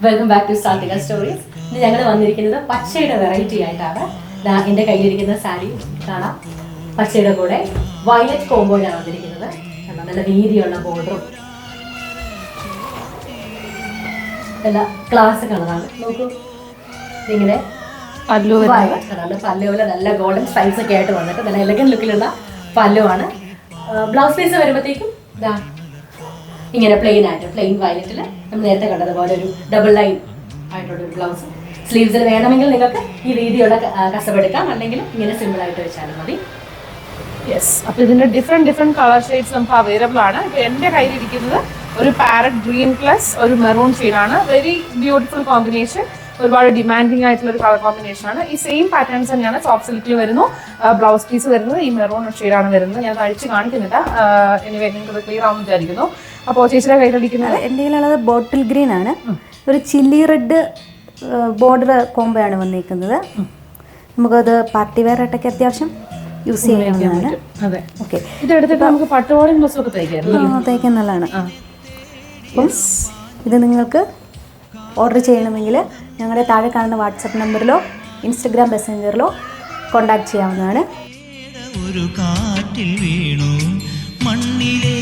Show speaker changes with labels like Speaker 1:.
Speaker 1: Welcome back to Satvika stories. ഇന്ന് ഞങ്ങൾ വന്നിരിക്കുന്നത് പച്ചയുടെ വെറൈറ്റി ആയിട്ടാണ്. എൻ്റെ കയ്യിലിരിക്കുന്ന സാരി കാണാം. പച്ചയുടെ കൂടെ വയലറ്റ് കോമ്പോയിലാണ് വന്നിരിക്കുന്നത്. നല്ല വീതിയുള്ള ബോർഡറും എല്ലാ ക്ലാസ് കളറാണ്. നോക്കൂ, ഇങ്ങനെ പല്ലുപോലെ നല്ല ഗോൾഡൻ സ്ട്രൈപ്സ് ഒക്കെ ആയിട്ട് വന്നിട്ട് നല്ല എലഗൻ ലുക്കിലുള്ള പല്ലുവാണ്. ബ്ലൗസ് പീസ് വരുമ്പോഴത്തേക്കും ഇങ്ങനെ പ്ലെയിൻ ആയിട്ട് പ്ലെയിൻ വയലറ്റിൽ നമ്മൾ നേരത്തെ കണ്ടതുപോലെ ഒരു ഡബിൾ ലൈൻ ആയിട്ടുള്ളൊരു ബ്ലൗസ്. സ്ലീവ്സിൽ വേണമെങ്കിൽ നിങ്ങൾക്ക് ഈ രീതിയുള്ള കസവെടുക്കാം, അല്ലെങ്കിൽ ഇങ്ങനെ സിമ്പിൾ ആയിട്ട് വെച്ചാലും മതി.
Speaker 2: യെസ്, അപ്പോൾ ഇതിൻ്റെ ഡിഫറെൻറ്റ് കളർ ഷെയ്ഡ്സ് നമുക്ക് അവൈലബിൾ ആണ്. ഇപ്പോൾ എൻ്റെ കയ്യിലിരിക്കുന്നത് ഒരു പാരറ്റ് ഗ്രീൻ പ്ലസ് ഒരു മെറൂൺ ഷെയ്ഡാണ്. വെരി ബ്യൂട്ടിഫുൾ കോമ്പിനേഷൻ, ഒരുപാട് ഡിമാൻഡിങ് ആയിട്ടുള്ള ഒരു കളർ കോമ്പിനേഷൻ ആണ്. ഈ സെയിം പാറ്റേൺസ് തന്നെയാണ് സോഫ്റ്റ് സിൽക്കിൽ വരുന്നു. ബ്ലൗസ് പീസ് വരുന്നത് ഈ മെറൂൺ ഷെയ്ഡാണ് വരുന്നത്. ഞാൻ അഴിച്ച് കാണിക്കുന്നില്ല, എനിവേ നിങ്ങൾക്ക് ക്ലിയർ ആവുമെന്ന് വിചാരിക്കുന്നു. അപ്പോൾ ചേച്ചിയുടെ കയ്യിലിരിക്കുന്നത്
Speaker 3: എൻ്റെ കയ്യിലുള്ളത് ബോട്ടിൽ ഗ്രീൻ ആണ്. ഒരു ചില്ലി റെഡ് ബോർഡർ കോംബോ ആണ് വന്നിരിക്കുന്നത്. നമുക്കത് പാർട്ടി വെയർ ആയിട്ടൊക്കെ അത്യാവശ്യം യൂസ് ചെയ്യാവുന്നതാണ്.
Speaker 2: അതെ, ഓക്കെ. ഇതെടുത്തിട്ട് നമുക്ക് പട്ടുപാടും ഡ്രസ്സും ഒക്കെ
Speaker 3: തയ്ക്കാൻ നല്ലതാണ്. അപ്പം ഇത് നിങ്ങൾക്ക് ഓർഡർ ചെയ്യണമെങ്കിൽ ഞങ്ങളുടെ താഴെ കാണുന്ന വാട്സപ്പ് നമ്പറിലോ ഇൻസ്റ്റഗ്രാം മെസ്സഞ്ചറിലോ കോൺടാക്ട് ചെയ്യാവുന്നതാണ്.
Speaker 4: ഒരു കാറ്റിൽ വീണു മണ്ണിലെ